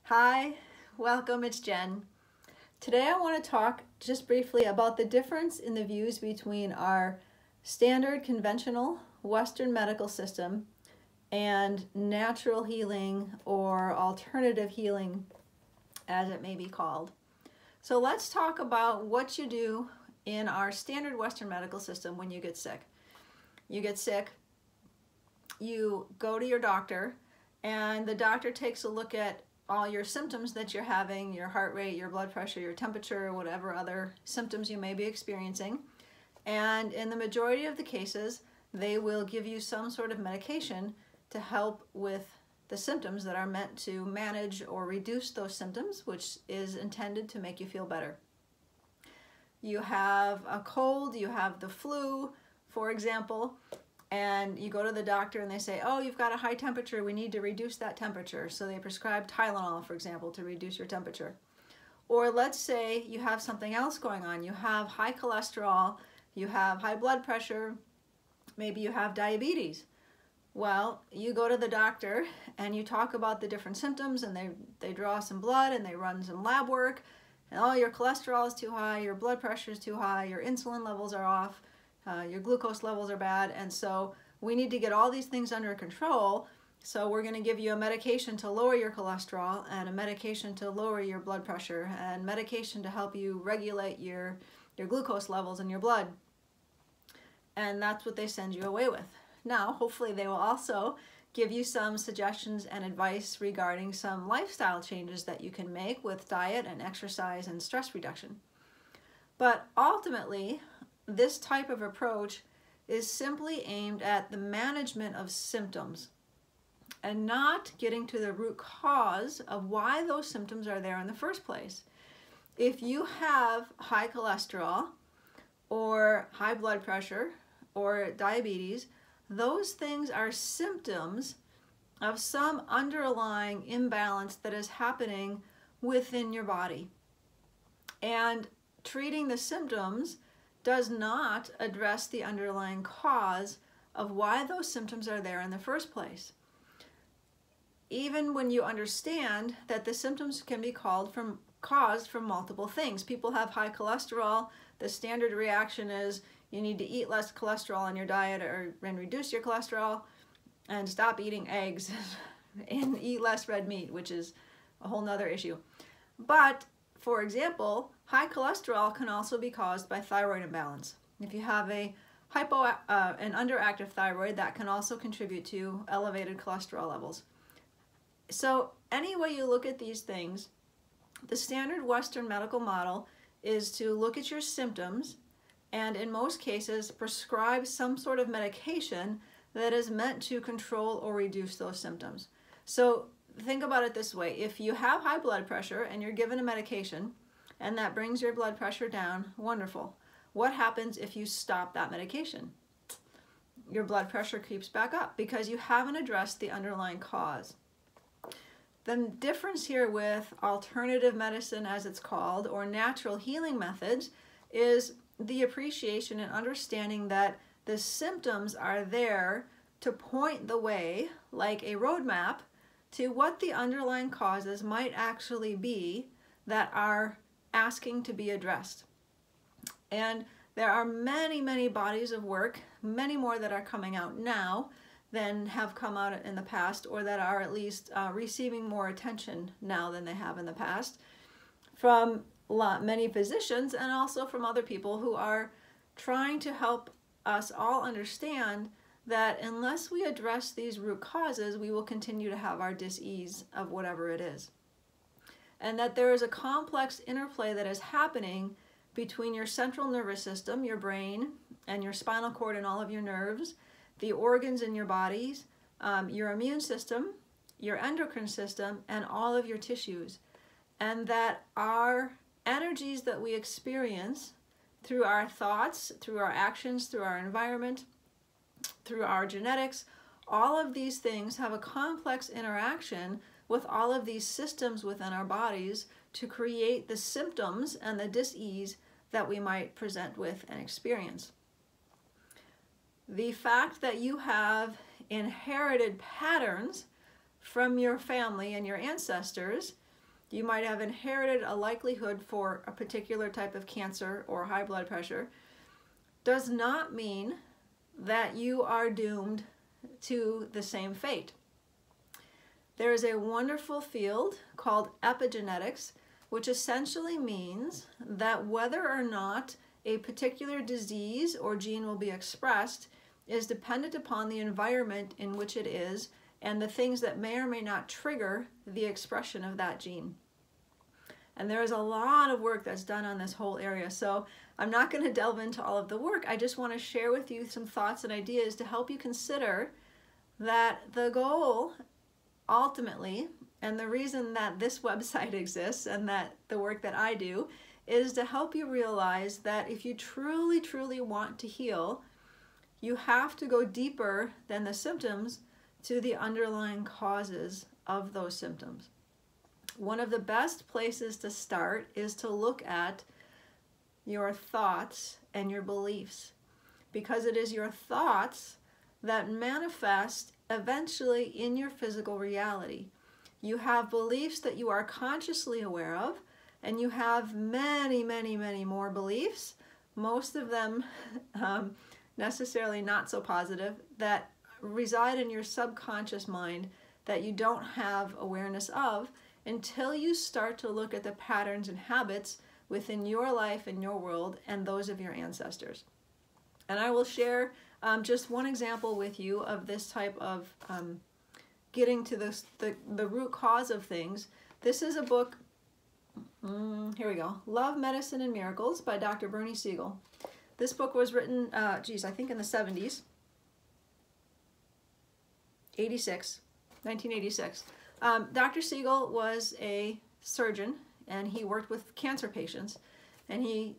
Hi, welcome, it's Jen. Today I want to talk just briefly about the difference in the views between our standard conventional Western medical system and natural healing or alternative healing, as it may be called. So let's talk about what you do in our standard Western medical system when you get sick. You get sick, you go to your doctor, and the doctor takes a look at all your symptoms that you're having, your heart rate, your blood pressure, your temperature, whatever other symptoms you may be experiencing. And in the majority of the cases, they will give you some sort of medication to help with the symptoms that are meant to manage or reduce those symptoms, which is intended to make you feel better. You have a cold, you have the flu, for example, and you go to the doctor and they say, oh, you've got a high temperature, we need to reduce that temperature. So they prescribe Tylenol, for example, to reduce your temperature. Or let's say you have something else going on. You have high cholesterol, you have high blood pressure, maybe you have diabetes. Well, you go to the doctor and you talk about the different symptoms, and they draw some blood and they run some lab work, and oh, your cholesterol is too high, your blood pressure is too high, your insulin levels are off, your glucose levels are bad, and so we need to get all these things under control. So we're going to give you a medication to lower your cholesterol, and a medication to lower your blood pressure, and medication to help you regulate your glucose levels in your blood. And that's what they send you away with. Now, hopefully they will also give you some suggestions and advice regarding some lifestyle changes that you can make with diet and exercise and stress reduction. But ultimately, this type of approach is simply aimed at the management of symptoms and not getting to the root cause of why those symptoms are there in the first place. If you have high cholesterol or high blood pressure or diabetes, those things are symptoms of some underlying imbalance that is happening within your body. And treating the symptoms does not address the underlying cause of why those symptoms are there in the first place. Even when you understand that the symptoms can be caused from multiple things. People have high cholesterol. The standard reaction is you need to eat less cholesterol in your diet and reduce your cholesterol and stop eating eggs and eat less red meat, which is a whole nother issue. But for example, high cholesterol can also be caused by thyroid imbalance. If you have an underactive thyroid, that can also contribute to elevated cholesterol levels. So any way you look at these things, the standard Western medical model is to look at your symptoms and in most cases prescribe some sort of medication that is meant to control or reduce those symptoms. So think about it this way. If you have high blood pressure and you're given a medication and that brings your blood pressure down, wonderful. What happens if you stop that medication? Your blood pressure creeps back up because you haven't addressed the underlying cause. The difference here with alternative medicine, as it's called, or natural healing methods, is the appreciation and understanding that the symptoms are there to point the way, like a roadmap, to what the underlying causes might actually be that are asking to be addressed. And there are many, many bodies of work, many more that are coming out now than have come out in the past, or that are at least receiving more attention now than they have in the past, from many physicians and also from other people who are trying to help us all understand that unless we address these root causes, we will continue to have our dis-ease of whatever it is. And that there is a complex interplay that is happening between your central nervous system, your brain, and your spinal cord and all of your nerves, the organs in your bodies, your immune system, your endocrine system, and all of your tissues. And that our energies that we experience through our thoughts, through our actions, through our environment, through our genetics, all of these things have a complex interaction with all of these systems within our bodies to create the symptoms and the dis-ease that we might present with and experience. The fact that you have inherited patterns from your family and your ancestors you might have inherited a likelihood for a particular type of cancer or high blood pressure, does not mean that you are doomed to the same fate. There is a wonderful field called epigenetics, which essentially means that whether or not a particular disease or gene will be expressed is dependent upon the environment in which it is and the things that may or may not trigger the expression of that gene. And there is a lot of work that's done on this whole area. So I'm not going to delve into all of the work. I just want to share with you some thoughts and ideas to help you consider that the goal ultimately, and the reason that this website exists and that the work that I do, is to help you realize that if you truly, truly want to heal, you have to go deeper than the symptoms to the underlying causes of those symptoms. One of the best places to start is to look at your thoughts and your beliefs, because it is your thoughts that manifest eventually in your physical reality. You have beliefs that you are consciously aware of, and you have many, many, many more beliefs, most of them necessarily not so positive, that reside in your subconscious mind that you don't have awareness of until you start to look at the patterns and habits within your life and your world and those of your ancestors. And I will share just one example with you of this type of getting to the root cause of things. This is a book, here we go, Love, Medicine, and Miracles by Dr. Bernie Siegel. This book was written, I think in the 70s, 1986. Dr. Siegel was a surgeon, and he worked with cancer patients, and he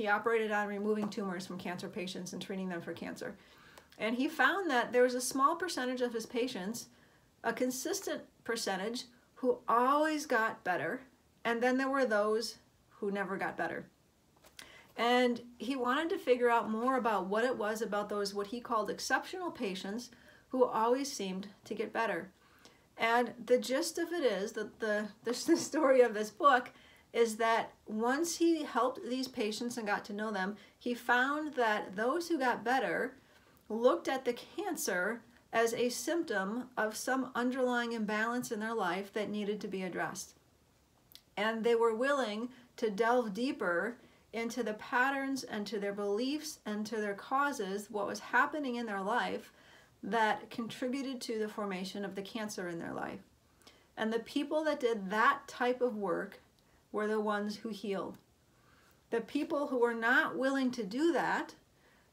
operated on removing tumors from cancer patients and treating them for cancer. And he found that there was a small percentage of his patients, a consistent percentage, who always got better, and then there were those who never got better. And he wanted to figure out more about what it was about those, what he called exceptional patients, who always seemed to get better. And the gist of it is that the story of this book is that once he helped these patients and got to know them, he found that those who got better looked at the cancer as a symptom of some underlying imbalance in their life that needed to be addressed. And they were willing to delve deeper into the patterns and to their beliefs and to their causes, what was happening in their life that contributed to the formation of the cancer in their life. And the people that did that type of work were the ones who healed. The people who were not willing to do that,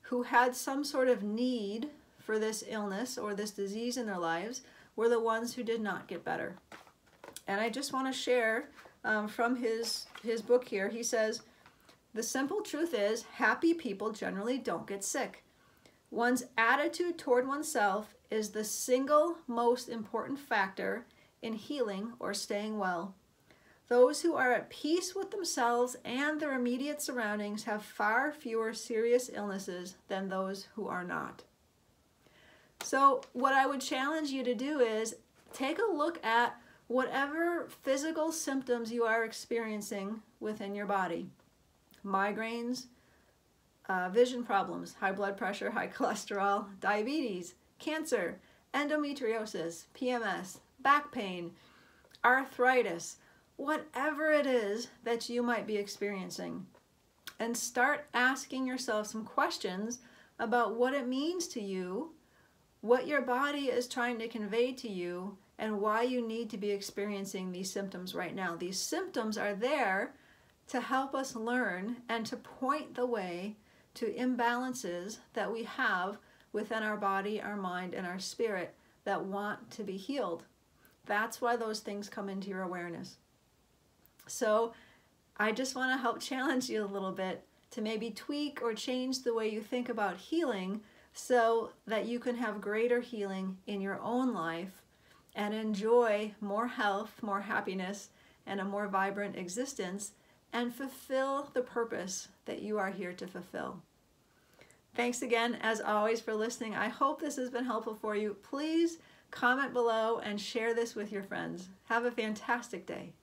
who had some sort of need for this illness or this disease in their lives, were the ones who did not get better. And I just want to share from his book here. He says, the simple truth is, happy people generally don't get sick. One's attitude toward oneself is the single most important factor in healing or staying well. Those who are at peace with themselves and their immediate surroundings have far fewer serious illnesses than those who are not. So what I would challenge you to do is take a look at whatever physical symptoms you are experiencing within your body. Migraines, vision problems, high blood pressure, high cholesterol, diabetes, cancer, endometriosis, PMS, back pain, arthritis, whatever it is that you might be experiencing. And start asking yourself some questions about what it means to you, what your body is trying to convey to you, and why you need to be experiencing these symptoms right now. These symptoms are there to help us learn and to point the way to imbalances that we have within our body, our mind, and our spirit that want to be healed. That's why those things come into your awareness. So I just want to help challenge you a little bit to maybe tweak or change the way you think about healing so that you can have greater healing in your own life and enjoy more health, more happiness, and a more vibrant existence, and fulfill the purpose that you are here to fulfill. Thanks again, as always, for listening. I hope this has been helpful for you. Please comment below and share this with your friends. Have a fantastic day.